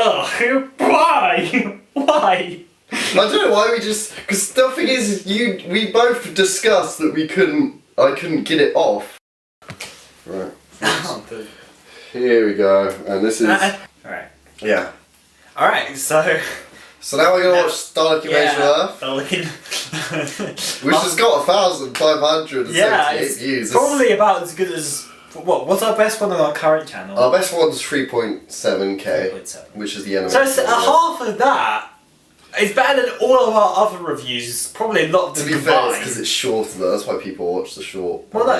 Ugh, why? Why? I don't know why we just... Because the thing is, we both discussed that I couldn't get it off. Right. Here we go, and this is... Alright. Yeah. Alright, so... So now we're gonna watch Dalek Invasion of Earth. Dalek Which has got 1,578 views. Probably about as good as... What's our best one on our current channel? Our best one's 3.7k, 3.7. which is the end of So it's half of that. It's better than all of our other reviews. Probably a lot of them To be fair, it's combined. because it's shorter though, that's why people watch the short. Well, no,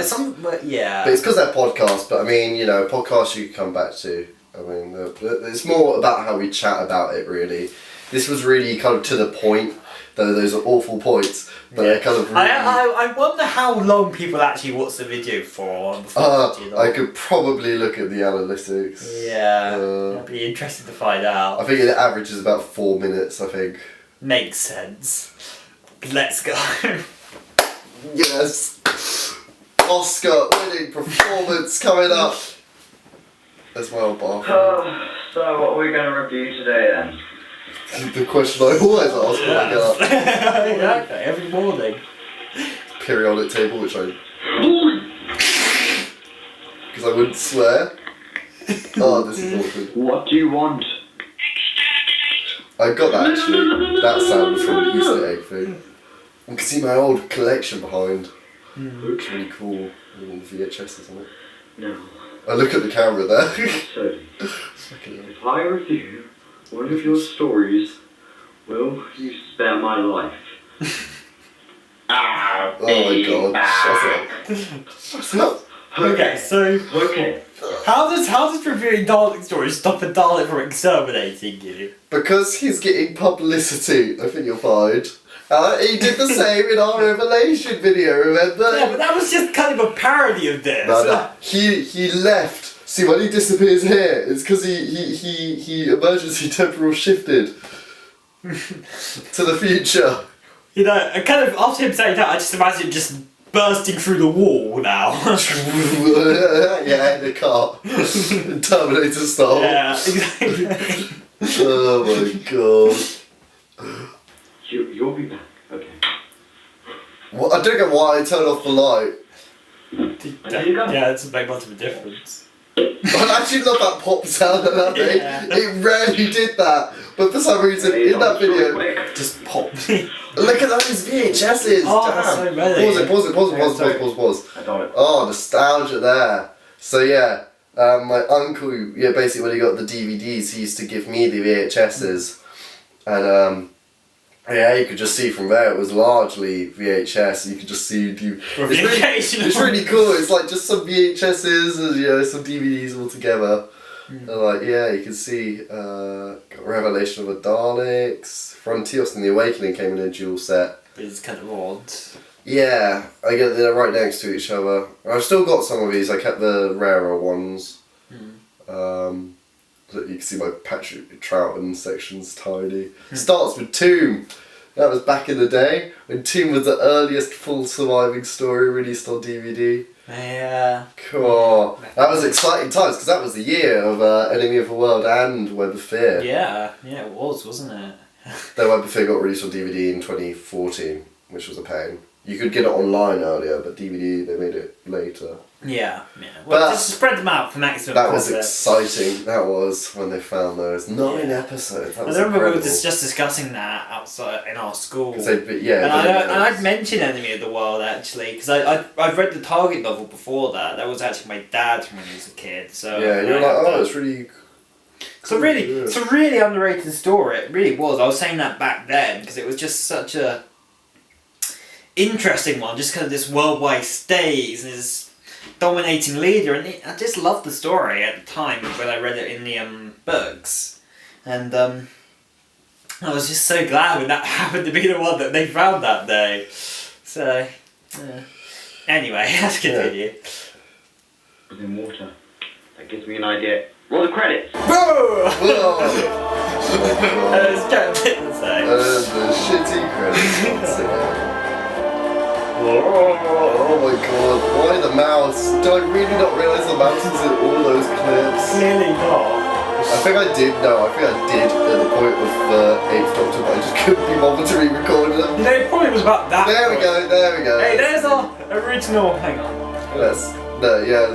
yeah. But it's because they're podcasts, but I mean, you know, podcasts you can come back to. I mean, it's more about how we chat about it, really. This was really kind of to the point, though those are awful points, but they're kind of really... I wonder how long people actually watch the video for. I could probably look at the analytics. Yeah, that'd be interesting to find out. I think it averages about 4 minutes, I think. Makes sense. Let's go. Yes! Oscar winning performance coming up! That's my old bar. So what are we going to review today then? The question I always ask when I get up. Exactly, every morning. Periodic table, which I... Because I wouldn't swear. Oh, this is awkward. What do you want? I got that actually. That sound was from an Easter egg thing. You can see my old collection behind. Looks really cool. All the VHSs on it. No. I look at the camera there. So, if I review one of your stories, will you spare my life? Oh my god. Shut up. Okay, so Okay. how does reviewing Dalek stories stop a Dalek from exterminating you? Because he's getting publicity, I think you'll find. He did the same in our Revelation video, remember? Yeah, but that was just kind of a parody of this. No, he left. See, when he disappears here, it's because he emergency temporal shifted to the future. You know, I kind of, after him saying that, I just imagine just bursting through the wall now. Yeah, in the car. Terminator style. Yeah, exactly. Oh my god. You'll be back. Okay. Well, I don't get why I turned off the light. Yeah, it doesn't make much of a difference. I actually love that pop sound of that thing. Yeah. It rarely did that. But for some reason, in that video... Just pop. Look at those VHSs! Oh, damn. that's so many. Pause. I got it. Oh, nostalgia there. So yeah, my uncle, basically when he got the DVDs, he used to give me the VHSs. And yeah, you could just see from there it was largely VHS. You could just see it's really cool. It's like just some VHSs and some DVDs all together. And like you can see got Revelation of the Daleks, Frontios and the Awakening came in a dual set. It's kind of odd. Yeah, they're right next to each other. I've still got some of these. I kept the rarer ones. You can see my Patrick Troughton section's tiny. Starts with Tomb. That was back in the day when Tomb was the earliest full surviving story released on DVD. Yeah. Cool. That was exciting times because that was the year of Enemy of the World and Web of Fear. Yeah, it was, wasn't it? Then Web of Fear got released on DVD in 2014, which was a pain. You could get it online earlier, but DVD, they made it later. Yeah. Well, But just spread them out for maximum that was profit. exciting. That was when they found those 9 episodes. That was I remember we were incredible. just discussing that outside in our school. And I'd mentioned Enemy of the World actually because I've read the Target novel before that. That was actually my dad's from when he was a kid. So yeah, you're like, oh, it's really. So it's a really underrated story. It really was. I was saying that back then because it was just such a interesting one. Just kind of this worldwide stage and this dominating leader, and I just loved the story at the time when I read it in the books, and I was just so glad when that happened to be the one that they found that day. So anyway, let's continue. In water. That gives me an idea. Roll the credits. Whoa! Whoa! It's Captain Say. The shitty credits. Oh my god, why the mouse? Do I really not realise the mouse is in all those clips? Clearly not. I think I did at the point of the 8th Doctor, but I just couldn't be bothered to re-record them. You know, it probably was about that. There we go. Hey, there's our original. Hang on.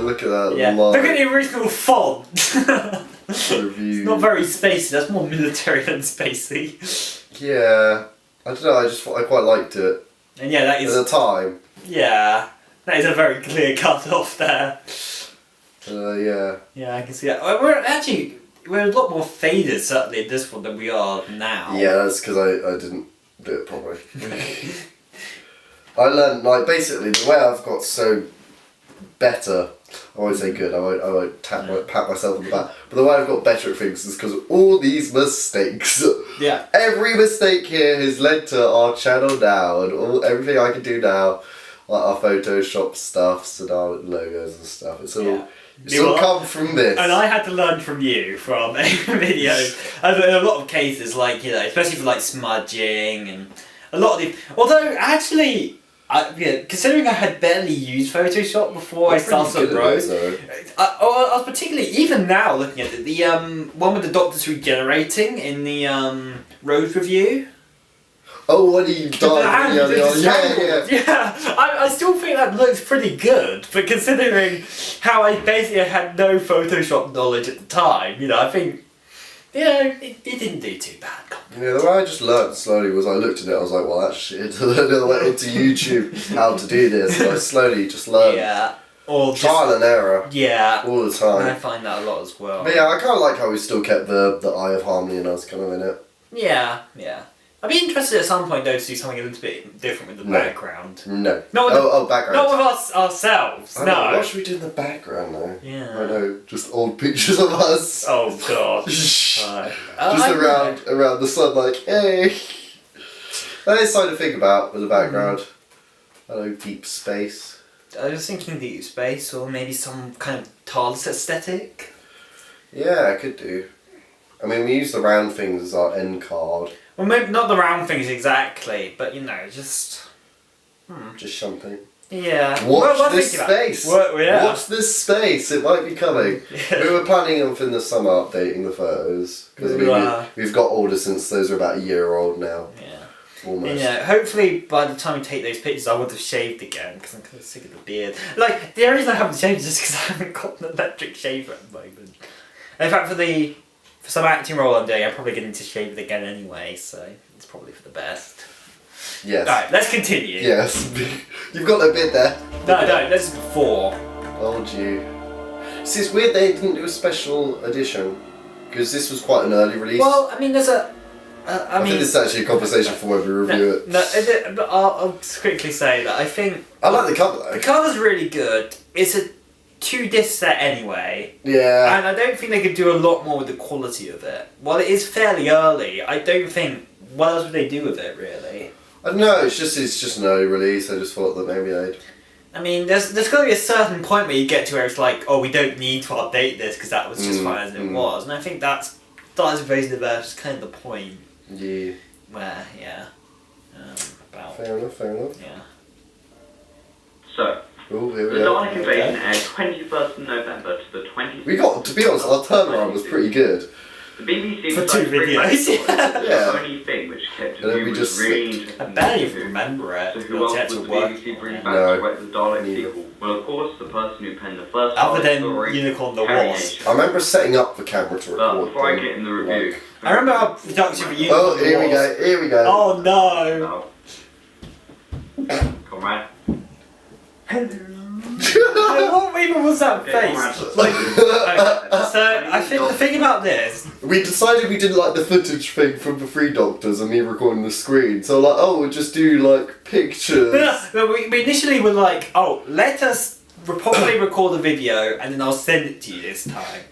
Look at that. Yeah. Line. Look at the original font. Review. It's not very spacey. That's more military than spacey. Yeah. I don't know. I quite liked it. And yeah, that is. At the time. Yeah, that is a very clear cut off there. Yeah. Yeah, I can see that. We're a lot more faded certainly in this one than we are now. Yeah, that's because I didn't do it properly. I learned, like, basically the way I've got so better, I won't say good, I won't pat myself on the back, but the way I've got better at things is because of all these mistakes. Yeah. Every mistake here has led to our channel now, and everything I can do now, like our Photoshop stuffs and our logos and stuff, it's all come from this. And I had to learn from you from videos. And in a lot of cases, like, you know, especially for like smudging and a lot of the. Although actually, considering I had barely used Photoshop before I started on Rose, I was particularly, even now looking at it, the one with the Doctors regenerating in the Rose review. Oh, when he died. Yeah. I still think that looks pretty good, but considering how I basically had no Photoshop knowledge at the time, you know, I think, you know, it didn't do too bad. Yeah, the way I just learnt slowly was I looked at it, I was like, well, that's shit. And then I went onto YouTube how to do this, and I slowly just learned. Yeah. Or trial and error. Yeah. All the time. I find that a lot as well. But yeah, I kind of like how we still kept the Eye of Harmony and us kind of in it. Yeah. I'd be interested at some point though to do something a little bit different with the background. No. Not with background. Not with ourselves. I No. know, what should we do in the background though? Yeah. I know, just old pictures of us. Oh god. Just around the sun, like, hey. That is something to think about with the background. Hello, deep space. I was thinking deep space or maybe some kind of TARDIS aesthetic. Yeah, I could do. I mean, we use the round things as our end card. Well, maybe not the round things exactly, but you know, just. Just something. Yeah. Watch this space. Yeah. Watch this space. It might be coming. Yeah. We were planning on in the summer updating the photos because we've got older since those are about a year old now. Yeah. Almost. Yeah. Hopefully, by the time we take those pictures, I would have shaved again because I'm kind of sick of the beard. Like the only reason I haven't shaved is just because I haven't got an electric shaver at the moment. And in fact, for some acting role I'm doing, I'm probably going to shave it again anyway, so it's probably for the best. Yes. Alright, let's continue. Yes. You've got a bit there. No, this is before. Oh, gee. See, it's weird they didn't do a special edition, because this was quite an early release. Well, I mean, there's a... I mean, think this is actually a conversation for when we review it. But I'll just quickly say that I think... I like the cover though. The cover's really good. It's a 2-disc set anyway. Yeah. And I don't think they could do a lot more with the quality of it. While it is fairly early, I don't think... What else would they do with it, really? I don't know, it's just an early release, I just thought that maybe they'd... I mean, there's got to be a certain point where you get to where it's like, oh, we don't need to update this because that was just fine as it was. And I think that's Dalek Invasion of Earth is kind of the point. Yeah. Where, yeah. About... Fair enough. Yeah. So, Ooh, here the we go. Dalek Invasion aired 21st of November to the 20th. We got, to be honest, our turnaround was pretty good. The BBC For decided 2 to bring back videos, the story. yeah. The only thing which kept And then we viewers just really slipped. interested. I barely even remember it. So who else It's would the work. BBC bring back No. to write the Dalek sequel? Well, of course, the person who penned the first Other Dalek than story, Unicorn the Harry Wasp. Nation. I remember setting up the camera to But record. before I them, get in the review... like- I remember our production for Unicorn Oh, the here we go. Wasp. Oh no! No. Comrade. What even was that face? Like, so I think the thing about this. We decided we didn't like the footage thing from the Three Doctors and me recording the screen, so like, oh, we'll just do like pictures. But we initially were like, oh, let us properly record the video and then I'll send it to you this time.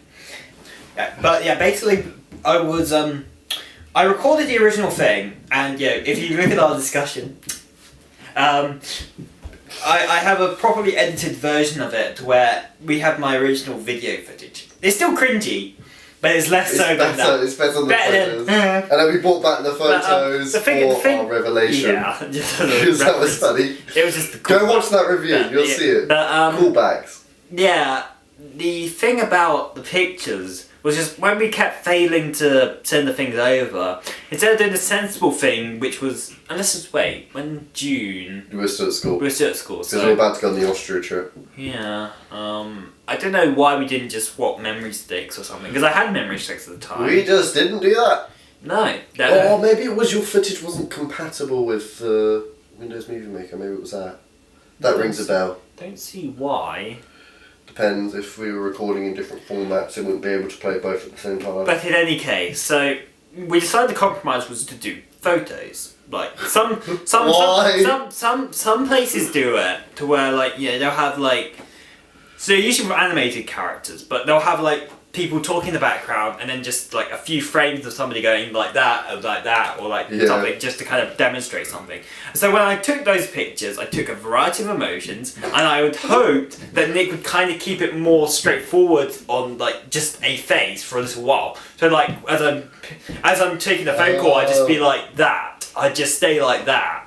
Yeah, but yeah, basically, I was I recorded the original thing, and yeah, if you look at our discussion, I have a properly edited version of it where we have my original video footage. It's still cringy, but it's less so than that. It's better than the Better photos. than- And then we brought back the photos the thing- for our revelation. Yeah, just a Because that was reference. funny. It was just the Go watch that review, Yeah, you'll yeah. see it. But, Callbacks. Yeah, the thing about the pictures was just when we kept failing to send the things over, instead of doing the sensible thing, which was, and let's just wait, when June... We were still at school. We were still at school, Because we were about to go on the Austria trip. Yeah, I don't know why we didn't just swap memory sticks or something, because I had memory sticks at the time. We just didn't do that. No. Or maybe it was your footage wasn't compatible with Windows Movie Maker, maybe it was that. That rings a bell. Don't see why. Depends, if we were recording in different formats, it wouldn't be able to play both at the same time. But in any case, so we decided the compromise was to do photos. Like some places do it to where they'll have so usually for animated characters, but they'll have people talking in the background and then just a few frames of somebody going like that or something just to kind of demonstrate something. So when I took those pictures, I took a variety of emotions and I would hoped that Nick would kind of keep it more straightforward on just a face for a little while. So as I'm taking a phone call, I'd just be like that. I'd just stay like that.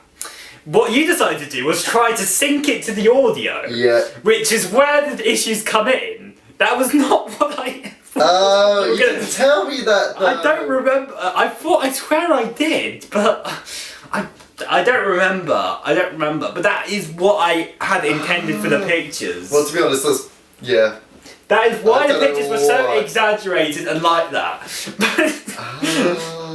What you decided to do was try to sync it to the audio. Yeah. Which is where the issues come in. That was not what I... Oh, you didn't tell me that though. I don't remember. I swear I did, but I don't remember. But that is what I had intended for the pictures. Well, to be honest, yeah. That is why I the don't know pictures were so why. exaggerated and like that.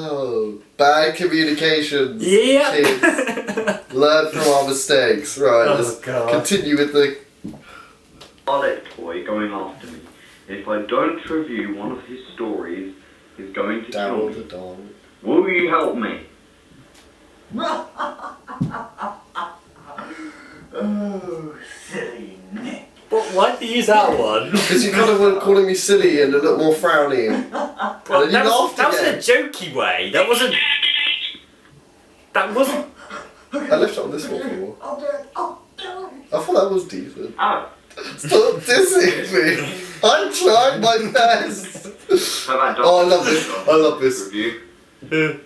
Oh, bad communications. Yeah. Kids. Learn from our mistakes. Right, let's continue with the... Dalek toy going after me. If I don't review one of his stories, he's going to kill me. Will you help me? Oh, silly Nick. Why did you use that one? Because you kind of were calling me silly and a little more frowny. Well, And then you laughed that was in a again. jokey way. That wasn't. I left it on this one for more. I thought that was decent. Oh, Stop dissing me. I'm trying my best. how about Oh, I love this. I love this. Review.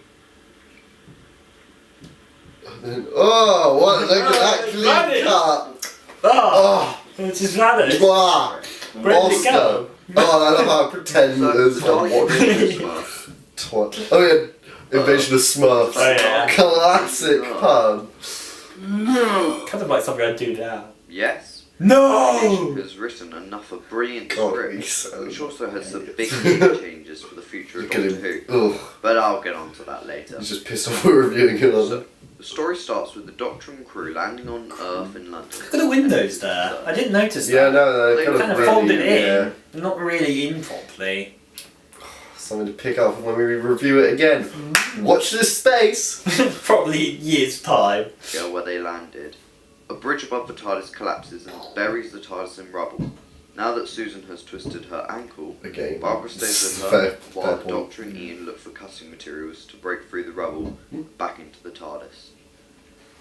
Oh, what? Look at that clean Vanish. cut. Oh, it's just vanished. Mwah. Where did it Oscar. go? Oh, I love how pretenders are watching. Twat. Oh yeah, Invasion of Smurfs. Oh, yeah. Classic pun. Kind of like something I'd do now. Yes. No! Has written another brilliant God, script, he's so- which also has some big game changes for the future of Look at Doctor him. Who. Ugh. But I'll get on to that later. He's just pissed off we're reviewing another. So, the story starts with the Doctor and crew landing on Earth in London. Look at the windows there. I didn't notice that. Yeah, no, they Kind of really, folded yeah, in, not really in properly. something to pick up when we review it again. Watch this space. Probably in years' time. Go where they landed. A bridge above the TARDIS collapses and buries the TARDIS in rubble. Now that Susan has twisted her ankle, Again. Barbara stays with Fair- her while fair the point. Doctor and Ian look for cutting materials to break through the rubble back into the TARDIS.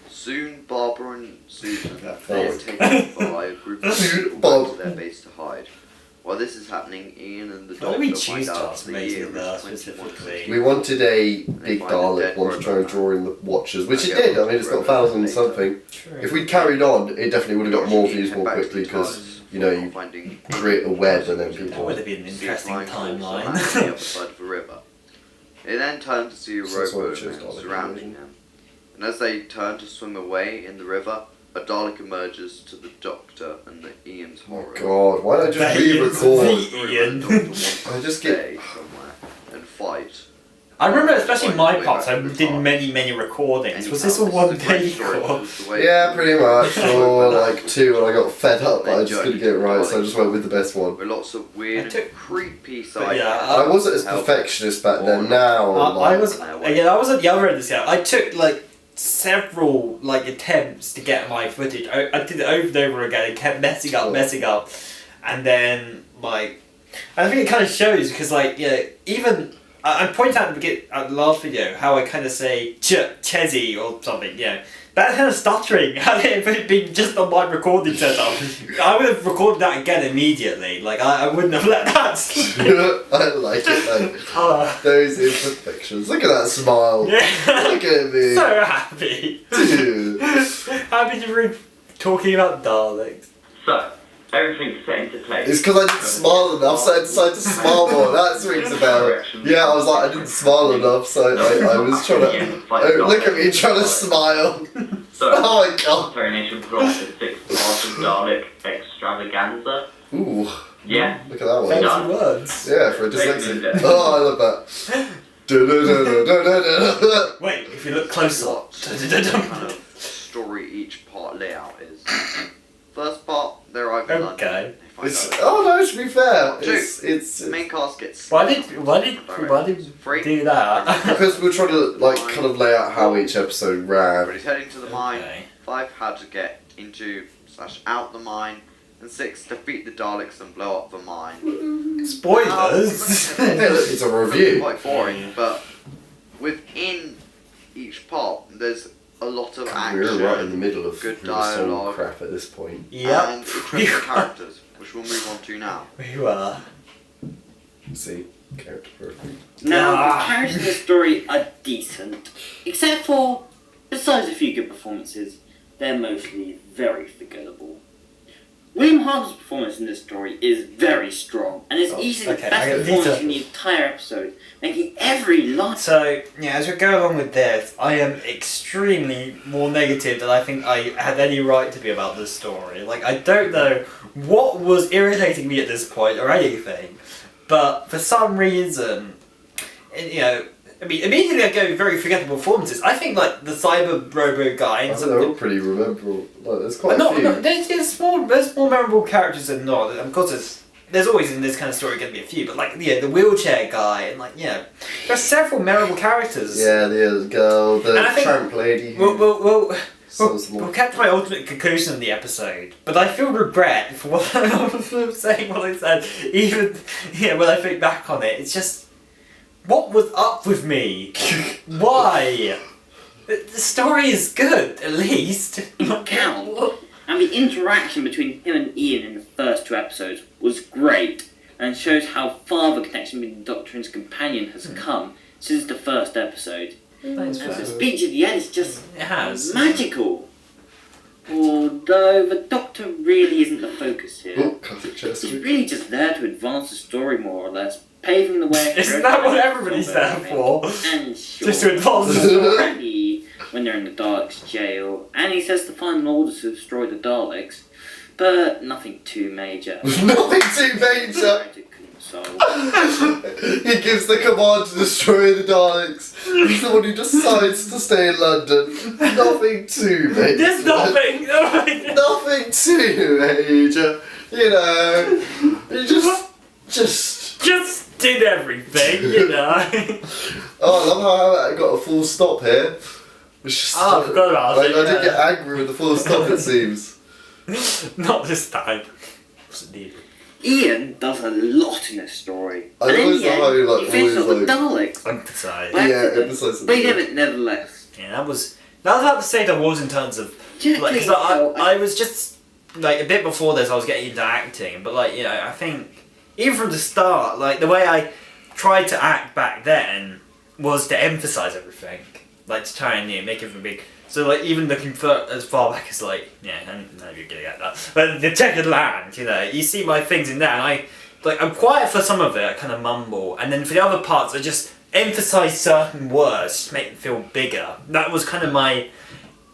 Soon, Barbara and Susan That are face. taken by a group of people back to their base to hide. While this is happening, Ian and the Why did we Doctor choose find to out ask the Mason year there is 21. specifically? We wanted a big find a Dalek dead one to try and robot. draw in the watchers, which it Okay, did. I mean, it's got robot 1,000 later. something. True. If we'd carried on, it definitely would have got Doctor more and Ian views head more back to quickly the because, TARDIS you know, before you finding create a web and then That people... would have been an see interesting flying horse on the timeline. other side of the river. They then turn to see a So that's why we rowboat chose Dalek surrounding Invasion. them. And as they turn to swim away in the river, a Dalek emerges to the Doctor and the Ian's horror. God, why don't I just That is re-record? the Ian. I just get... Stay somewhere and fight. I remember, especially my parts, I did many recordings. Was this a one-day course? Yeah, pretty much. Or like 2 and I got fed up, but I just couldn't get it right, so I just went with the best one. With lots of weird, I took- creepy side. yeah, I wasn't as perfectionist back then, now I'm I like... was I was at the other end of the scale. I took several attempts to get my footage. I did it over and over again. It kept messing up, and then I think it kind of shows because even I point out at the last video how I kind of say Chezzy or something. That kind of stuttering. Had it been just on my recording setup, I would have recorded that again immediately. I wouldn't have let that slip. I like it though. Those imperfections. Look at that smile. Look at me. So happy. Dude. Happy to be talking about Daleks. So, everything's set into place. It's because I didn't smile enough, so I decided to smile more. That rings a bell. Yeah, I was like, I didn't smile enough, so I was trying to. Oh, look at me trying to smile. So, Oh my god. Terry Nation put on the 6th part of Dalek Extravaganza. Ooh. Yeah. Look at that one. Fancy words. Yeah, for a dyslexic. Oh, I love that. Du-du-du-du-du-du-du. Wait, if you look closer. Kind of story each part layout is. First part, they're over in London. Okay. They find It's, out- oh no, to be fair, Two. it's The main cast gets. Why did you do that? because we're trying to like kind of lay out how each episode But ran. he's heading to the mine. Okay. 5, how to get into / out the mine. And 6, defeat the Daleks and blow up the mine. Spoilers. Hey, look, it's a review. Quite boring, but within each part, there's a lot of action. We're right in the middle of good real soul dialogue. crap at this point. And Yep. interesting characters, which we'll move on to now. You are. See, character profile. Now, Ah. the characters in the story are decent, except for, besides a few good performances, they're mostly very forgettable. William Hartnell's performance in this story is very strong, and is easily okay, the best I got performance detail. in the entire episode, making every line. So, yeah, as we go along with this, I am extremely more negative than I think I had any right to be about this story. Like, I don't know what was irritating me at this point or anything, but for some reason, you know, I mean, immediately I go very forgettable performances. I think, like, the Cyber Robo guy I and think some they're of all pretty rememberable. Like, there's quite a no, few. no, there's more memorable characters than not. Of course, there's always in this kind of story going to be a few, but like the wheelchair guy and like there's several memorable characters. Yeah, the girl, the And I think tramp lady who We'll sells them all. catch my ultimate conclusion of the episode, but I feel regret for what I was saying. What I said, even when I think back on it, it's just what was up with me? Why? The story is good, at least. Count. And the interaction between him and Ian in the first 2 episodes was great, and shows how far the connection between the Doctor and his companion has come since the first episode. Thanks And for the that. speech at the end is just It has. magical. Although the Doctor really isn't the focus here. Oh, classic chest He's squeak. really just there to advance the story more or less, paving the way for Isn't that what everybody's there for? And sure, Just to advance the story. When they're in the Daleks' jail, and he says the final order to destroy the Daleks, but nothing too major. Nothing too major. So, He gives the command to destroy the Daleks. He's the one who decides to stay in London. Nothing too major. There's nothing. Nothing too major. You know, you just. Did everything, you know. Oh, I love how I got a full stop here. It's just, Oh, I forgot about like, it, I did yeah. get angry with the full stop, it seems. Not this time. Wasn't needed. Ian does a lot in this story. I and in always the end, love how he, like, he finishes up with always, Daleks. Emphasise. By Yeah, accident, emphasise but he it. did it nevertheless. Yeah, that was how to say there was in terms of like, because I was just like a bit before this I was getting into acting, but like I think even from the start, like the way I tried to act back then was to emphasise everything, like to try and make everything big. So like even looking as far back as like I don't know if you're gonna get that, but the Checkered Land, you see my things in there, and I'm quiet for some of it, I kind of mumble, and then for the other parts I just emphasise certain words to make them feel bigger. That was kind of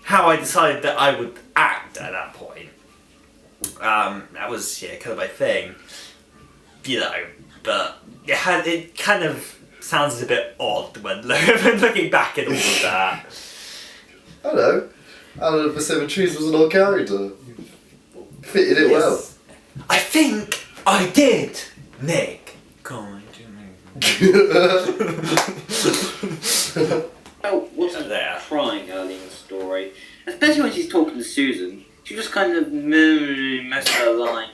how I decided that I would act at that point. That was kind of my thing, but it kind of sounds a bit odd when looking back at all of that. I don't know. Alan of the Seven Trees was an odd character. Fitted it well. Yes. I think I did, Nick. Going to Well, wasn't There. crying early in the story, especially when she's talking to Susan. She just kind of messes her line.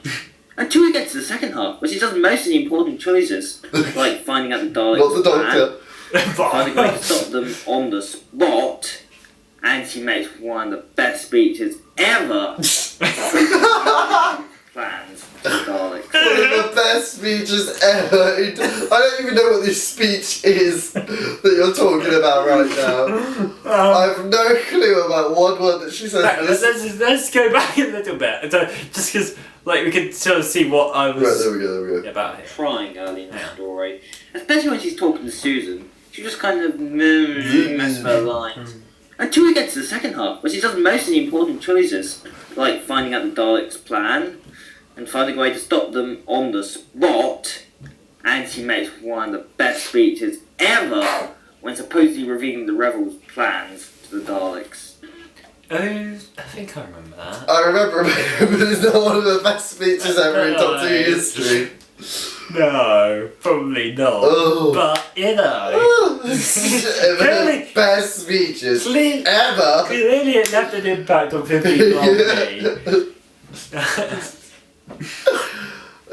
Until we get to the second half, where she does most of the important choices, like finding out the Daleks' Not the plan, Doctor. finding a way to stop them on the spot, and she makes one of the best speeches ever. Plans for the Daleks. One of the best speeches ever. I don't even know what this speech is that you're talking about right now. I have no clue about one word that she says. Let's go back a little bit. So, just because, Like, we could sort of see what I was... Right, there we go. about here. Crying early in the Yeah. story, especially when she's talking to Susan. She just kind of messes her lines. Until we get to the second half, where she does most of the important choices, like finding out the Daleks' plan and finding a way to stop them on the spot. And she makes one of the best speeches ever when supposedly revealing the rebels' plans to the Daleks. Oh, I think I remember that. I remember, but it's not one of the best speeches ever in Doctor Who history. No, probably not. Oh. But, you know... One of the best speeches Clearly, ever. clearly it left an impact on 50 on me.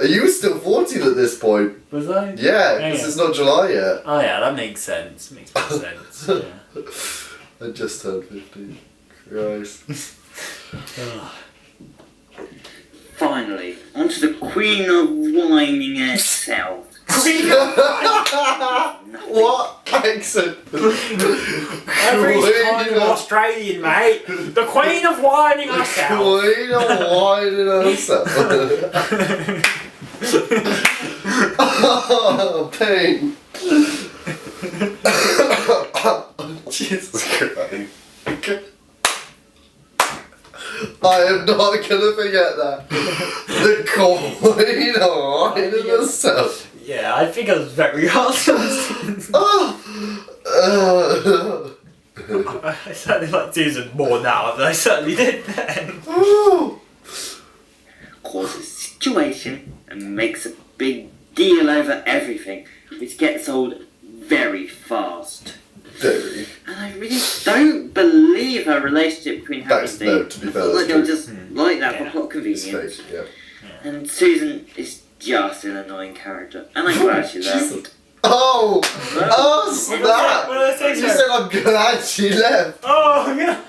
You were still 14 at this point. Was I? Yeah, because it's not July yet. Oh yeah, that makes sense. Makes more sense. Yeah. I just turned 15. Christ. Finally, onto the Queen of Whining herself. What accent? Every kind of Australian, mate. The Queen of Whining herself. Queen of whining herself. Oh, pain. Jesus Christ. I am not gonna forget that. The Queen of whining herself. Yeah, I think I was very hard. I certainly like Susan more now than I certainly did then. Causes a situation and makes a big deal over everything, which gets old very fast. Very. And I really don't believe her relationship between Harry and Steve. No, to be fair, Like that's they were true. just like that Yeah. for plot It's convenience. fake, yeah. And Susan is just an annoying character. And I'm glad she left. Oh! Well, Oh, snap! What did I say, You sir? said I'm glad she left. Oh, yeah.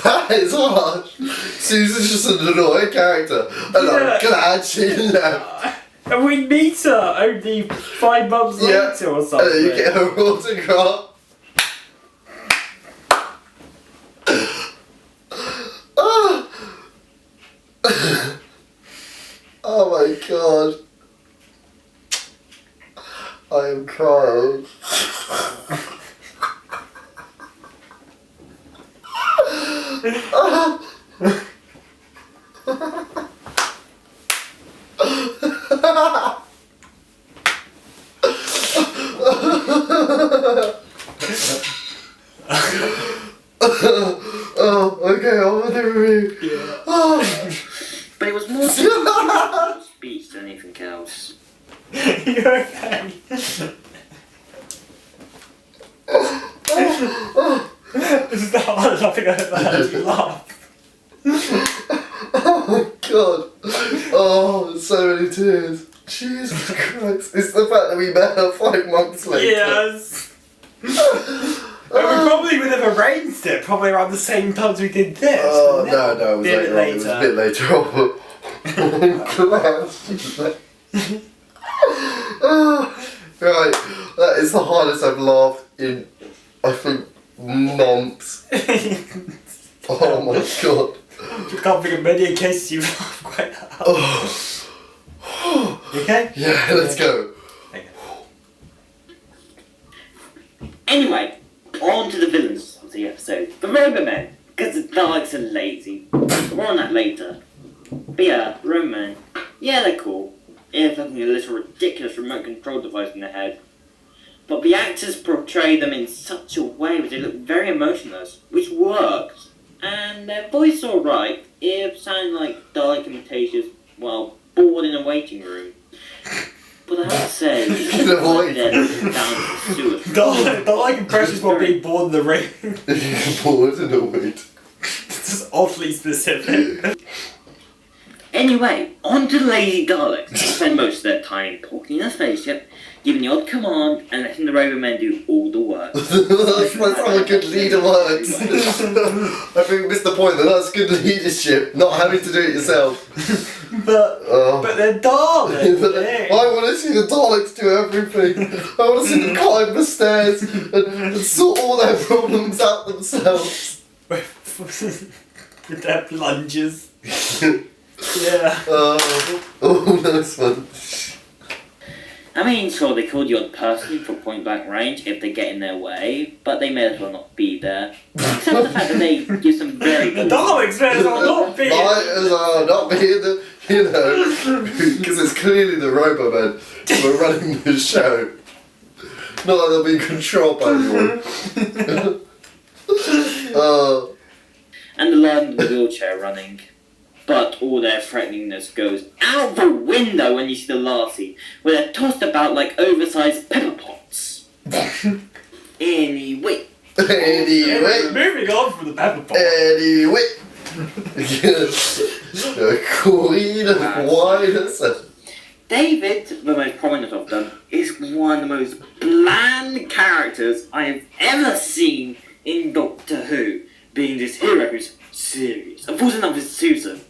That is harsh. Susan's just an annoying character. And I'm Yeah. glad she left. And we meet her only 5 months Yeah. later or And something. then you get her autograph. Oh. Oh my god. I am crying. Oh, okay, on with the review. Yeah. Oh. But it was more to speech than anything else. You're okay. This is the hardest I think I've ever heard you laugh. Oh my god. Oh, so many tears. Jesus Christ. It's the fact that we met her 5 months later. Yes. And we probably would have arranged it probably around the same time as we did this. Oh, wouldn't no, it was Be a bit later on. It was a bit later on. I'm glad she left. Right, that is the hardest I've laughed in, I think, months. Oh my god. You can't think of many cases you've laughed quite that hard. Oh. You okay? Yeah, let's go. Okay. Anyway, on to the villains of the episode. The Robomen, because the Daleks are lazy. More on that later. But yeah, Robomen, yeah, they're cool. If having a little ridiculous remote control device in their head. But the actors portray them in such a way that they look very emotionless, which worked. And their voice alright, it sounded like Dalek imitations while bored in a waiting room. But I have to say, In a waiting down to the sewer. The like impressions while being born in the ring. Bored and await. This is oddly specific. Anyway, on to the lazy Daleks. They spend most of their time talking in a spaceship, giving the odd command, and letting the Robomen do all the work. That's how a good leader works. I think we missed the point that that's good leadership, not having to do it yourself. But they're Daleks. I want to see the Daleks do everything. I want to see them climb the stairs and sort all their problems out themselves. With their plungers. Yeah. Oh, nice one. I mean, sure, they kill the odd person from point blank range if they get in their way, but they may as well not be there. Except for the fact that they give some very The cool... Daleks may as well not be. Might as well not be in the, because it's clearly the Robomen who are running the show. Not that they'll be controlled by anyone. And the lad in the wheelchair running. But all their threateningness goes out the window when you see the last scene, where they're tossed about like oversized pepper pots. Anyway. Anyway. Moving on from the pepper pot. Anyway. The Queen of Wildness. David, the most prominent of them, is one of the most bland characters I have ever seen in Doctor Who, being this hero who's serious and falls in love with Susan.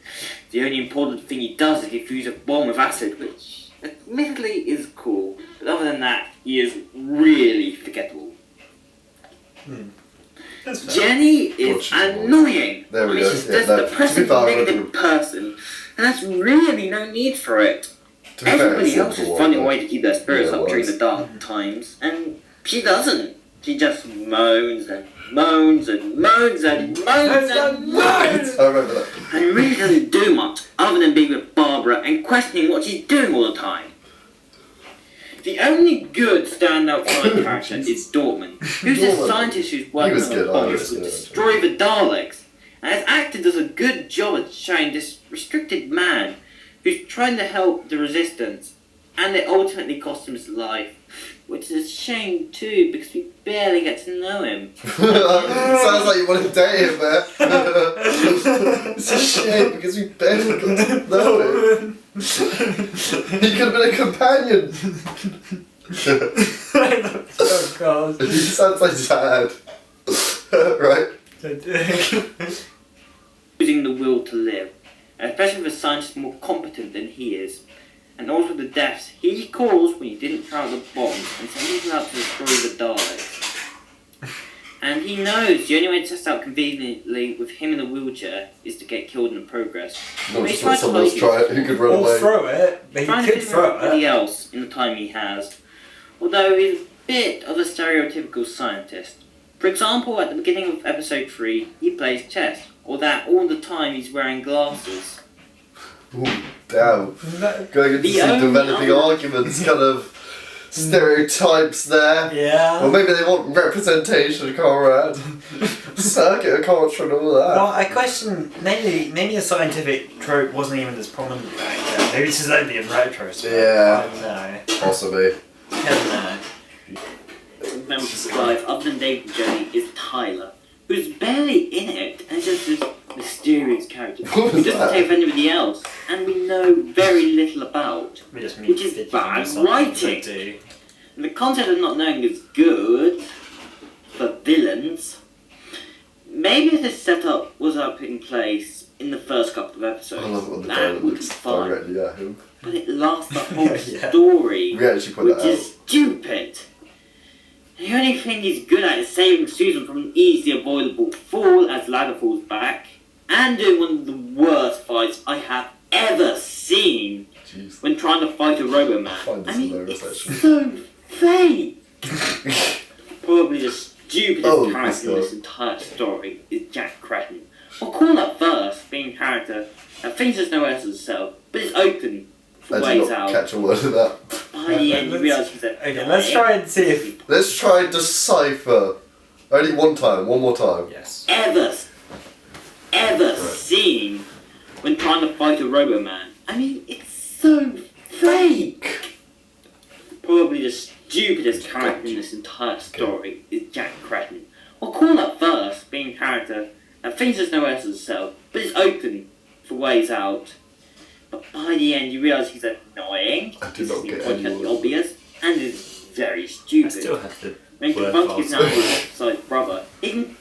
The only important thing he does is defuse a bomb with acid, which admittedly is cool, but other than that, he is really forgettable. Jenny is annoying. There we I mean, go. she's Yeah, just no, a depressive, to be fair, negative person, and that's really no need for it. To be fair, Everybody it's else is simple, finding a though. way to keep their spirits Yeah, it up during was. the dark times, and she doesn't. She just moans and moans and moans and moans and moans, I remember that. and really doesn't do much other than being with Barbara and questioning what she's doing all the time. The only good standout side character is Dortmund, who's a Dortmund. scientist who's working was on a good, bomb I which was will good, destroy the Daleks, and his actor does a good job at showing this restricted man who's trying to help the Resistance, and it ultimately cost him his life, which is a shame too because we barely get to know him. Sounds like you want to date him, man. It's a shame because we barely got to know him. He could have been a companion. Oh god. He sounds like dad. Right? Using the will to live, especially with a scientist more competent than he is. And also the deaths he caused when he didn't throw out the bombs and sent people out to destroy the Daleks. And he knows the only way to test out conveniently with him in a wheelchair is to get killed in the progress. Not But just he let tried to someone else hide try it who could run Or away. throw it, but trying he to could fit throw everybody it. else in the time he has. Although he's a bit of a stereotypical scientist. For example, at the beginning of episode 3, he plays chess, or that all the time he's wearing glasses. Ooh, damn. Going into The some only developing other- arguments, kind of stereotypes there. Yeah. Or maybe they want representation, Conrad. Circuit culture and all that. Well, I question, maybe a scientific trope wasn't even as prominent back then. Maybe it's just only in retrospect. Yeah. I don't know. Possibly. I don't know. Member of the Life, other than David Journey, is Tyler, who's barely in it and is just this mysterious character What who was doesn't that? take anybody else and we know very little about. We just Which is fidgeting bad or something writing. to do. And the concept of not knowing is good for villains. Maybe if this setup was up in place in the first couple of episodes, I love it when the that dialogue would be looks fine. directly at him. But it lasts the whole Yeah. story, We actually put which that is stupid. The only thing he's good at is saving Susan from an easily avoidable fall as ladder falls back, and doing one of the worst fights I have ever seen Jeez. when trying to fight a Roboman. find this I mean, hilarious, it's actually. so fake. Probably the stupidest Oh, character in God. this entire story is Jack Cretton. Or call up first, being a character that thinks there's nowhere else to sell, but is open for I did ways not out. catch a word of that. By the end, you Let's- realise he's a Okay, let's try and see if. Let's try and decipher. Only one more time. Yes. ever seen when trying to fight a Roboman. I mean, it's so fake. Probably the stupidest character in this entire story is Jack Cretton. Or call up first, being a character that thinks there's nowhere else to sell, but is open for ways out. But by the end, you realise he's annoying. I did not He's get pointing any at the word. obvious, and is very I stupid. still have to. When word confronted his files. outside brother,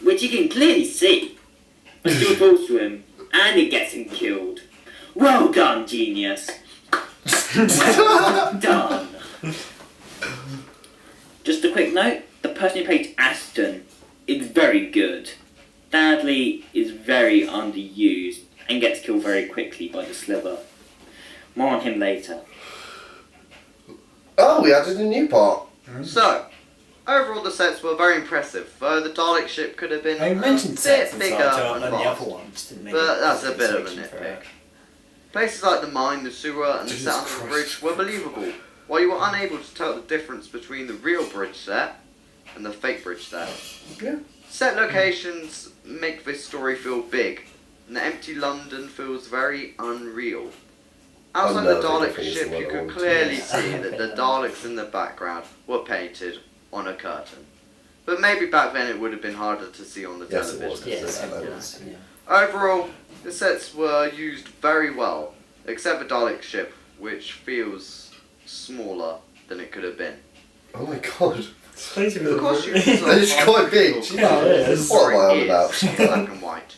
which he can clearly see, but still talks to him, and it gets him killed. Well done, genius. Well done. Just a quick note, the person who played Aston is very good. Dudley is very underused, and gets killed very quickly by the Sliver. More on him later. Oh, we added a new part. So, overall the sets were very impressive, though the Dalek ship could have been I a mentioned bit sets and bigger stuff and than the vast. other ones. Didn't make But it that's a bit of a selection for nitpick. it. Places like the mine, the sewer, and the Jesus set under the Christ. bridge were believable, while you were unable to tell the difference between the real bridge set and the fake bridge set. Yeah. Set locations make this story feel big, and the empty London feels very unreal. Outside the Unnerving, I Dalek think is ship, the word you I could wanted to clearly use. see that the Daleks in the background were painted on a curtain. But maybe back then it would have been harder to see on the Yes, it television. was. Yes, Yeah, it that was. Yeah. Overall, the sets were used very well, except the Dalek ship, which feels smaller than it could have been. Oh my god. The costumes It's quite big. Yeah, it is. What am I on is about? black and white.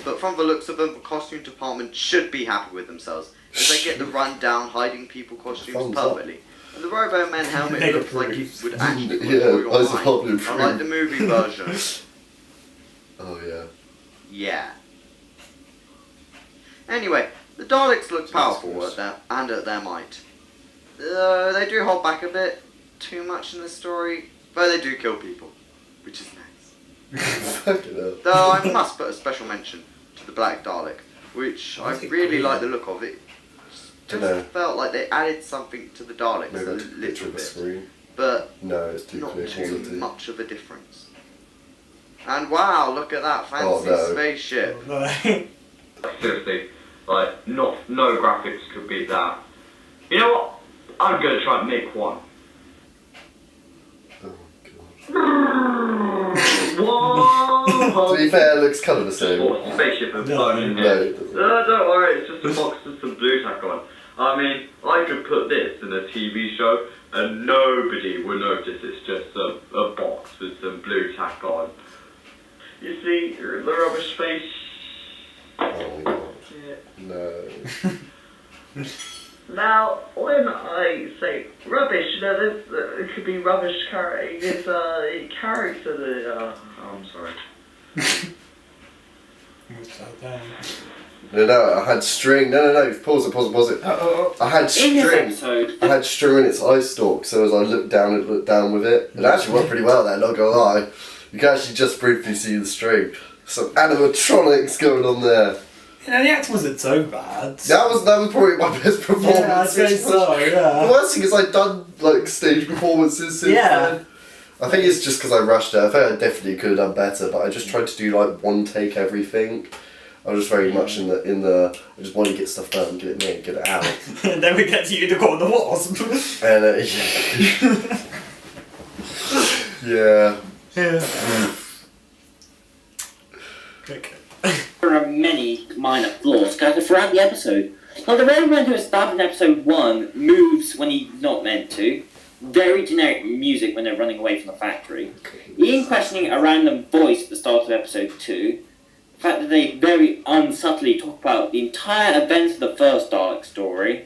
But from the looks of them, the costume department should be happy with themselves, as they get the run-down hiding people costumes Thumbs up. perfectly. And the Robo-Man helmet Mega looks like it proof. would actually Yeah, control your I was mind, probably unlike the movie version. Oh yeah. Yeah. Anyway, the Daleks look powerful at their might. They do hold back a bit too much in the story, but they do kill people, which is nice. Fucking hell. Though I must put a special mention to the Black Dalek, which I Why is it really green? like the look of it. Dunno. Just felt like they added something to the Daleks Maybe a that's a picture little of the bit, screen. but No, it's too not clear too quality. much of a difference. And wow, look at that fancy Oh, no. spaceship. Seriously, like, no graphics could beat that. You know what? I'm gonna try and make one. Oh god. Whoa! To be fair, it looks kind of the same. Or a spaceship and No. phone in No, here. it doesn't. Don't worry, it's just a box with some blue tack on. I mean, I could put this in a TV show and nobody would notice it's just a box with some blue tack on. You see, the rubbish face. Oh my god. Yeah. No. Now, when I say rubbish, you know, it could be rubbish carrying this character that. I'm sorry. No, I had string. No. Pause it. I had In this string. episode, I had string in its eye stalk, so as I looked down, it looked down with it. It actually worked pretty well there, not gonna lie. You can actually just briefly see the string. Some animatronics going on there. You know, the acting wasn't so bad. That was probably my best performance. Yeah, I'd say so, The yeah. worst thing is I'd done like stage performances since Yeah. then. I think it's just because I rushed it. I think I definitely could have done better, but I just tried to do like one take everything. I was just very much in the. I just wanted to get stuff done, get it made, get it out. And then we get to Unicorn the Wasp. And yeah. Yeah. Okay. there are many minor flaws scattered throughout the episode. Like the Roman who is stabbed in episode 1 moves when he's not meant to. Very generic music when they're running away from the factory. Ian questioning a random voice at the start of episode 2. The fact that they very unsubtly talk about the entire events of the first Dalek story.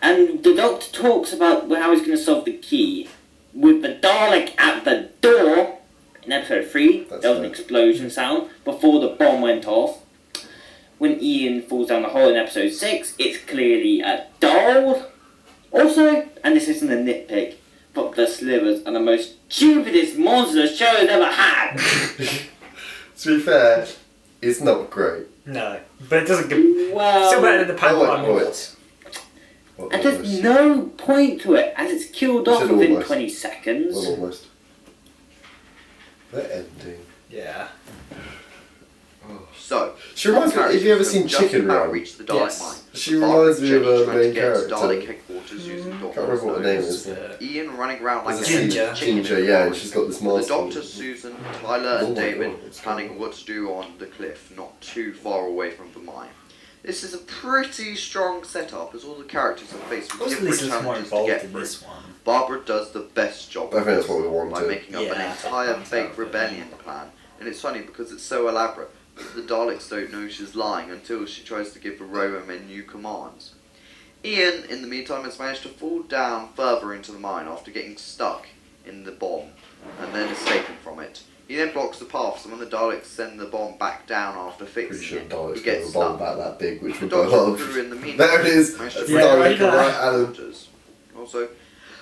And the Doctor talks about how he's going to solve the key. With the Dalek at the door, in episode 3, That's there was an right. explosion sound before the bomb went off. When Ian falls down the hole in episode 6, it's clearly a doll. Also, and this isn't a nitpick, but the Slivers are the most stupidest monster the show's ever had. To be fair, it's not great. No, but it doesn't give. Well, Still better than the panel Oh, one wait, was. What and there's almost? no point to it, as it's killed off Said within almost. 20 seconds. Well, almost. The ending. Yeah. So, She reminds me. Have you ever characters seen have just Chicken about Run? reached the Dalek Yes. mine. She Barbara reminds me of Jenny a trying to main get to character. Dalek headquarters using Can't Doctor's remember what her name nose. is. Ian running around like There's a a Ginger. Ginger, yeah, and she's got this The mask. on. Doctor, Susan, Tyler, Oh and my David God, it's planning cool. what to do on the cliff, not too far away from the mine. This is a pretty strong setup, as all the characters are faced I with was at different least more challenges to involved get in through. this one. Barbara does the best job I of think this that's what we by wanted. making up an Yeah, entire that fake sounds rebellion plan. And it's funny because it's so elaborate that the Daleks don't know she's lying until she tries to give the Robomen new commands. Ian, in the meantime, has managed to fall down further into the mine after getting stuck in the bomb and then escaping from it. He then blocks the path, so when the Daleks send the bomb back down after Pretty fixing sure it, Daleks he got gets a bomb stuck. about that big, which The would go Doctor off. crew in the meantime There it is. managed to It's break Dalek the right Alan. doctors. Also,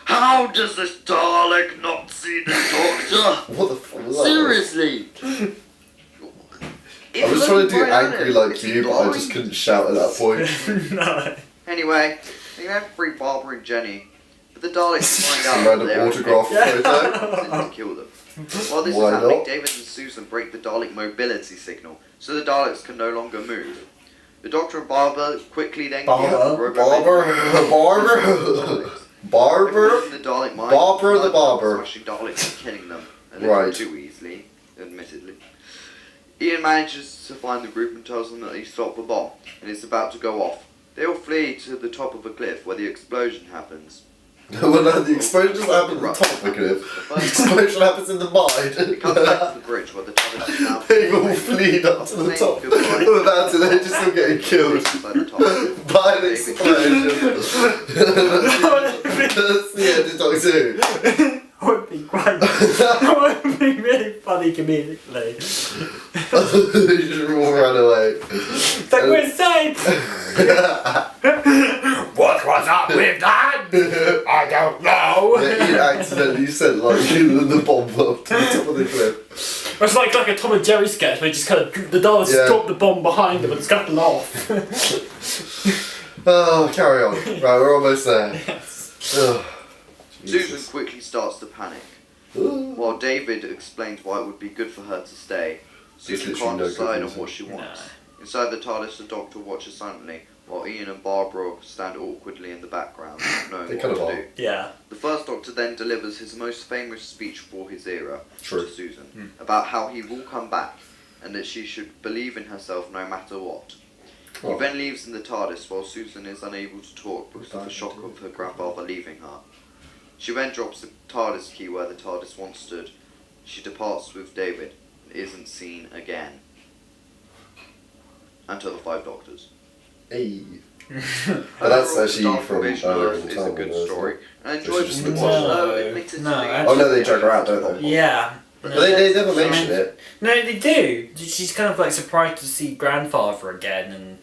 how does this Dalek not see the Doctor? What the fuck was that? Seriously! I was trying to do angry like Is he you, but I blind? just couldn't shout at that point. No. Anyway, they then free Barbara and Jenny, but the Daleks find Some out random that they're autograph photo. to kill them. While this Why is happening, not? David and Susan break the Dalek mobility signal, so the Daleks can no longer move. The Doctor and Barbara quickly then Barbara? kill the Barber, Daleks. Barber. The Dalek mind, Barbara the Barber. smashing Daleks and killing them a little Right. too easily, admittedly. Ian manages to find the group and tells them that he stopped the bomb and it's about to go off. They all flee to the top of a cliff where the explosion happens. Well, no, the explosion doesn't happen at the top of the cliff. The explosion happens in the It comes back mine. to the bridge where the Daleks is now They all fleed up to the top. Without it, they're just all getting killed inside the top. by an explosion. That's the end of Doctor Who. That would be great. That would be really funny comedically. They just all ran away. It's like, we're safe! What was up with that? I don't know. Yeah, he accidentally sent like the bomb up to the top of the cliff. It's like a Tom and Jerry sketch where you just kind of, the Daleks Yeah. drop the bomb behind them and scuttle off. Oh, carry on. Right, we're almost there. Oh, Susan quickly starts to panic. Ooh. While David explains why it would be good for her to stay, Susan literally can't no good decide on reason. what she wants. Inside the TARDIS, the Doctor watches silently, while Ian and Barbara stand awkwardly in the background, not knowing They what kind to of do. are. Yeah. The first Doctor then delivers his most famous speech for his era True. to Susan, about how he will come back, and that she should believe in herself no matter what. He Oh. then leaves in the TARDIS while Susan is unable to talk because of the shock of her grandfather leaving her. She then drops the TARDIS key where the TARDIS once stood. She departs with David and isn't seen again. Until the Five Doctors. Hey. But that's Overall, actually Dalek from Invasion of earlier Earth in is time, a good isn't it? story. I They enjoyed should just the look watch, at it. though, No, admittedly. no, Oh no, they drag her out, don't they? Yeah. They never mention it. No, they do. She's kind of like surprised to see grandfather again, and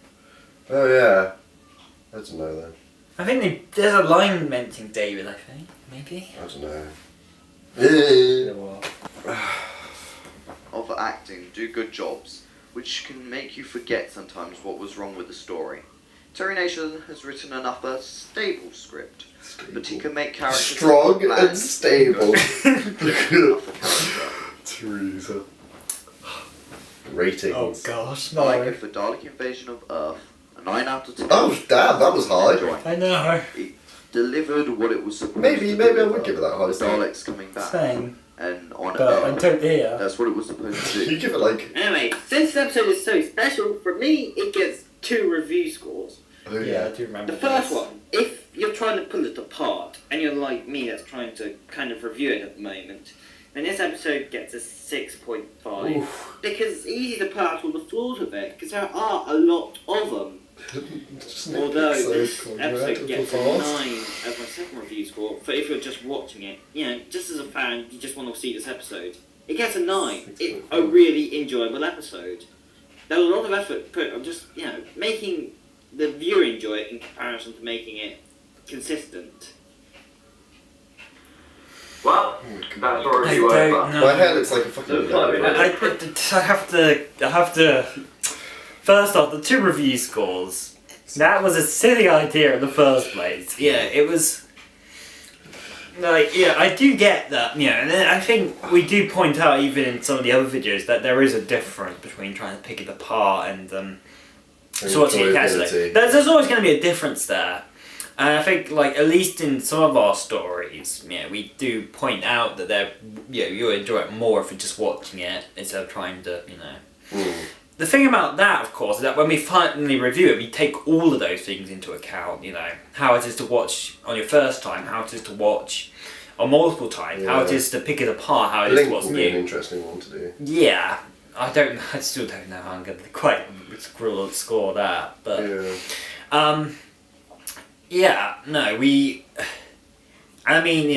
Oh yeah. I don't know then. I think there's a line mentioning David. I think maybe. I don't know. Eh. Of acting do good jobs, which can make you forget sometimes what was wrong with the story. Terry Nation has written an upper, stable script, but he can make characters Strong bland and stable. enough a character. Teresa. Ratings. Oh gosh, I like no. it for Dalek Invasion of Earth, a 9 out of 10. Oh damn, that was high. Enjoy. I know. It delivered what it was supposed to Maybe I deliver. would give it that high score. Daleks coming back, Same, and on but I Earth. don't hear. That's what it was supposed to You do. give it like Anyway, since this episode is so special, for me, it gets 2 review scores. oh Yeah, I yeah. do remember. The first this. one, if you're trying to pull it apart, and you're like me that's trying to kind of review it at the moment, then this episode gets a 6.5. Oof. Because it's easy to pull out all the flaws of it, because there are a lot of them. Just Although so this cool. episode Right, gets a fast. 9 as my second review score, for if you're just watching it, you know, just as a fan, you just want to see this episode. It gets a 9. It's a really enjoyable episode. There's a lot of effort put on just, you know, making the viewer enjoy it in comparison to making it consistent. Well, that's already I over. don't know. My hair looks like a fucking. Looks like it. I have to. First off, the 2 review scores. That was a silly idea in the first place. Yeah, it was. Like, yeah, I do get that. You know, and then I think we do point out even in some of the other videos that there is a difference between trying to pick it apart and sorting it casually. Enjoyability. There's always going to be a difference there. And I think, like, at least in some of our stories, we do point out that you enjoy it more if you're just watching it instead of trying to, Mm. The thing about that, of course, is that when we finally review it, we take all of those things into account, how it is to watch on your first time, how it is to watch on multiple times, how it Yeah. is to pick it apart, how it is Link to what's will be an new. interesting one to do. Yeah, I still don't know how I'm going to quite score that, but... Yeah. Yeah, no, I mean,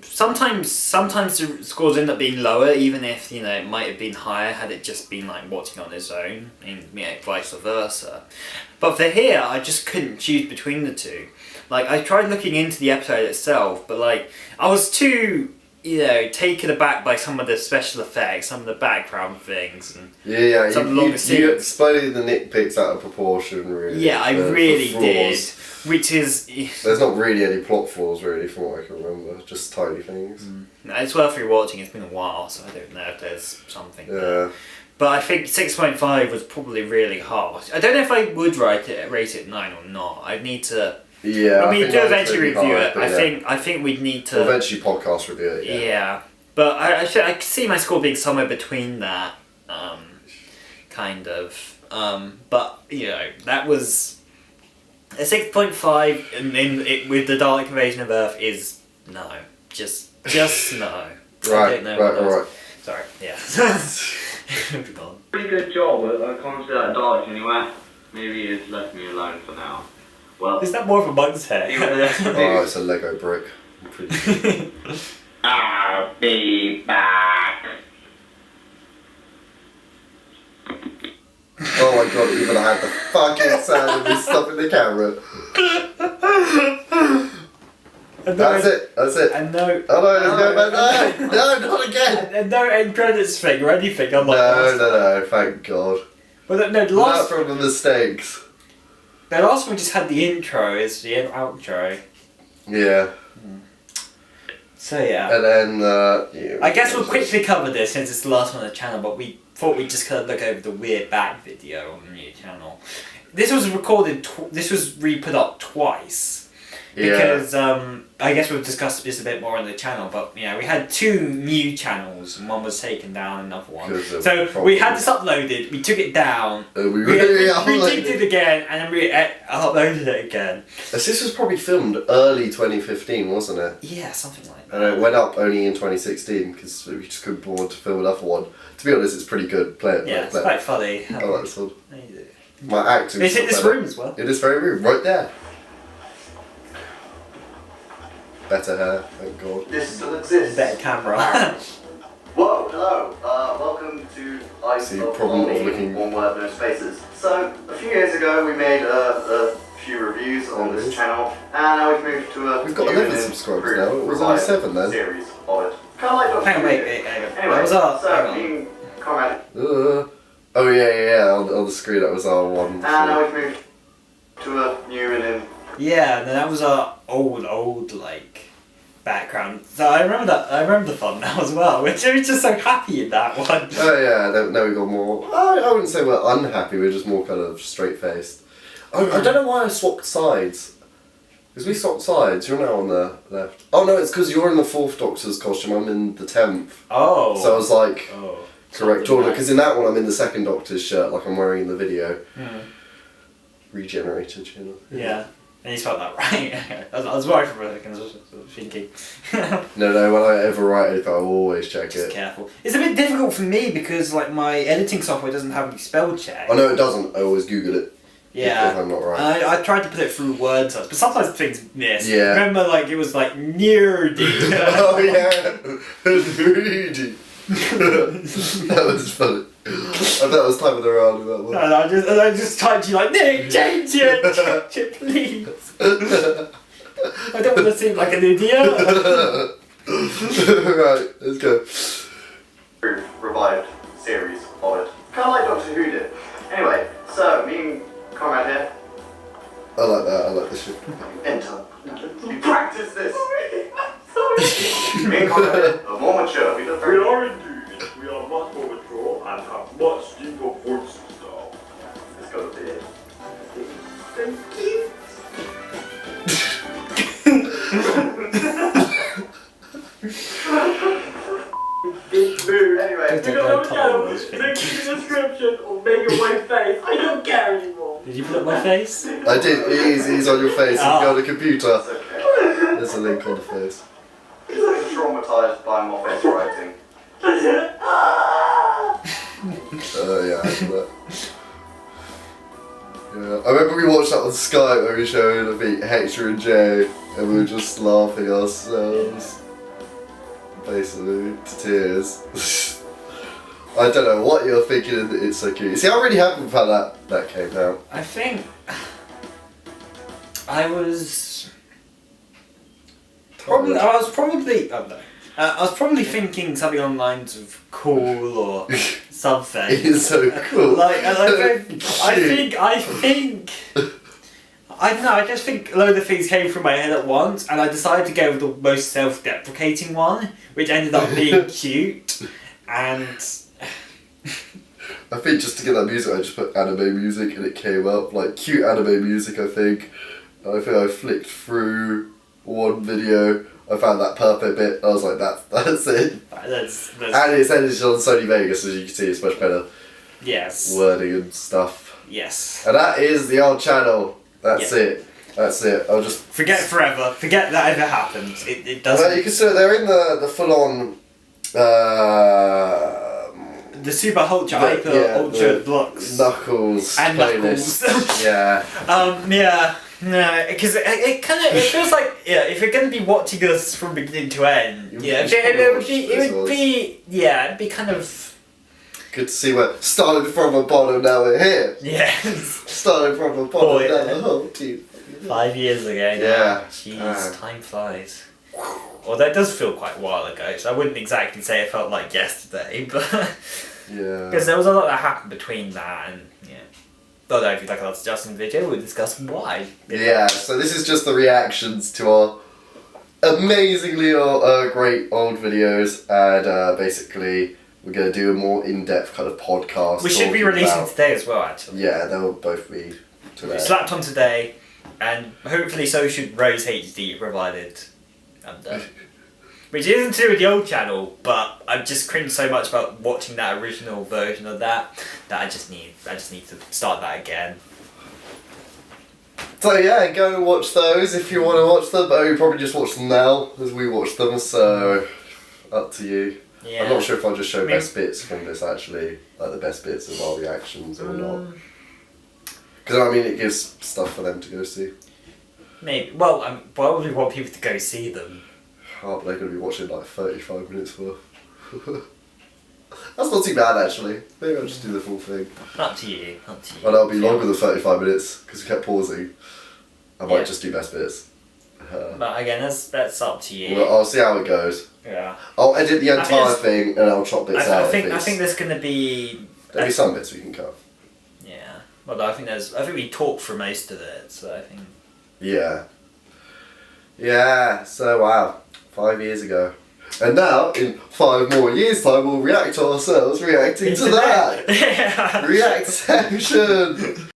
sometimes the scores end up being lower, even if it might have been higher had it just been like watching on its own, and vice versa. But for here, I just couldn't choose between the two. Like I tried looking into the episode itself, but like I was too taken aback by some of the special effects, some of the background things, and some of the longer scenes. You exploded the nitpicks out of proportion, really. Yeah, I really did. Which is... There's not really any plot flaws, really, from what I can remember. Just tiny things. No, it's worth rewatching. It's been a while, so I don't know if there's something there. Yeah. But I think 6.5 was probably really harsh. I don't know if I would rate it 9 or not. I'd need to... Yeah, when we think do that's eventually pretty review hard, it, but I think we'd need to... We'll eventually podcast review it, Yeah. But I could see my score being somewhere between that, kind of. But, that was... A 6.5 with the Dalek Invasion of Earth is no. Just no. I don't know right. Sorry, yeah. Pretty good job, but I can't see that Dalek anywhere. Maybe he's left me alone for now. Well, Is that more of a mug's hair? Oh, it's a Lego brick. Pretty I'll be back. Oh my god, even I had the fucking sound of this stuff in the camera. That's it. And no... Oh no, let's go back there. No, not again. And no end credits thing or anything. No, thank god. Well, the Not last... from the mistakes. The last one just had the intro, it's the outro. Yeah. So yeah. And then, I guess we'll quickly cover this since it's the last one on the channel, but we thought we'd just kind of look over the weird back video on the new channel. This was recorded, this was re-put up twice. Because, I guess we've discussed this a bit more on the channel, but we had 2 new channels, and one was taken down, another one. So we had this uploaded, we took it down, we did it again, and then we uploaded it again. This was probably filmed early 2015, wasn't it? Yeah, something like that. And it went up only in 2016 because we just couldn't afford to film another one. To be honest, it's pretty good. Play it. Yeah, it's quite funny. I like this one. My acting. It's in this room as well. In this very room, right there. Better hair, thank God. This still exists. Better camera. Whoa, hello. Welcome to Ice See, of problem of Longing, looking- One Word, No Spaces. So, a few years ago we made a few reviews on There it this is. channel, and now we've moved to a We've got new 11 and subscribers improved now. It was only revised 7 then. series of it. Kind of like Doctor Hang on, Who. wait. Anyway, That was our... so, hang on. being Conrad, Oh yeah. On the screen, that was our one. and now we've moved to a new and Yeah, no, that was our old background. So I remember the fun now as well. We're just so happy in that one. Oh yeah, now we got more. I wouldn't say we're unhappy. We're just more kind of straight faced. I don't know why I swapped sides. Because we swapped sides. You're now on the left. Oh no, it's because you're in the 4th Doctor's costume. I'm in the 10th. Oh. So I was like, Oh. correct order. Because in that one, I'm in the 2nd Doctor's shirt, like I'm wearing in the video. Regenerated, you know. Yeah. And you spelled that right. I was worried for a second. I was thinking. No, when I ever write anything, I always check Just it. careful. It's a bit difficult for me because my editing software doesn't have any spell check. Oh no, it doesn't. I always Google it. Yeah. If I'm not right. I tried to put it through word search, but sometimes things miss. Yeah. Remember, it was nerdy. Oh yeah, Rudy. That was funny. I thought I was timing around with that one. And I just typed you Nick, change it, please. I don't want to seem like an idiot. Right, let's go. revived series of it. Kind of like Doctor Who did. Anyway, so me and Conrad here, I like that. I like this shit. enter. We practice this. Me and Conrad here are more mature. We look very... We are indeed. We are much more mature and have much deeper voices now. Let's go to bed. Anyway, Don't we go don't tall know. on this Link thing. in the description or make your white face. I don't care anymore. Did you put up my face? I did. He's on your face. Oh. Go on the computer. it's okay. There's a link on the face. He's traumatized by Moffat's writing. Yeah, I like that. Yeah, I remember we watched that on Skype where we showed I think Hector and Jay, and we were just laughing ourselves. basically, to tears. I don't know what you're thinking. It's so cute. See, I'm really happy with how that came out. I think I was probably. I was probably. Oh no. I was probably thinking something on the lines of cool or something. It's so cool. I think. I don't know. I just think a load of things came through my head at once, and I decided to go with the most self-deprecating one, which ended up being cute. And I think just to get that music, I just put anime music, and it came up like cute anime music. I think I flicked through one video. I found that perfect bit. I was like, that's it. that's And it's edited on Sony Vegas, as you can see. It's much better yes. wording and stuff. Yes. And that is the old channel. That's Yeah. it. That's it. I'll just Forget forever. Forget that ever happened. It doesn't. Well, you can see they're in the full on. The super ultra hyper ultra blocks Knuckles and playlist. Knuckles. Yeah. Yeah. No, because it kind of feels like if you're going to be watching us from beginning to end, You it would be it'd be kind of Good to see we're starting from the bottom. Now we're here. yes. Starting from the bottom. Boy, now the whole team. 5 years ago. Now. Yeah. Jeez, time flies. Although it does feel quite a while ago, so I wouldn't exactly say it felt like yesterday, but Yeah. because there was a lot that happened between that and yeah. Although if you'd like a Justin video, we'll discuss why. Yeah. So this is just the reactions to our amazingly great old videos, and basically we're gonna do a more in-depth kind of podcast. We should be talking releasing about- today as well, actually. Yeah, they'll both be today. We slapped on today, and hopefully so should Rose HD, provided I'm done. Which isn't to do with the old channel, but I've just cringed so much about watching that original version of that I just need to start that again. So yeah, go and watch those if you want to watch them, but you probably just watch them now as we watch them, so up to you. Yeah. I'm not sure if I'll just show I mean- best bits from this actually, like the best bits of our reactions or not. Because I mean it gives stuff for them to go see. Maybe. Well, I probably want people to go see them. Oh, but they're going to be watching like 35 minutes worth. That's not too bad actually. Maybe I'll just do the full thing. Up to you. Up to you. Well, that'll be longer than 35 minutes because we kept pausing. I might Yeah. just do best bits. But again, that's up to you. Well, I'll see how it goes. Yeah. I'll edit the I think entire it's- thing and I'll chop bits out. I think if it's- there's gonna be. There'll be some bits we can cut. Yeah. Well, I think we talked for most of it, so I think. Yeah. Yeah, so wow. 5 years ago. And now, in 5 more years' time, we'll react to ourselves reacting to that! Yeah. React section!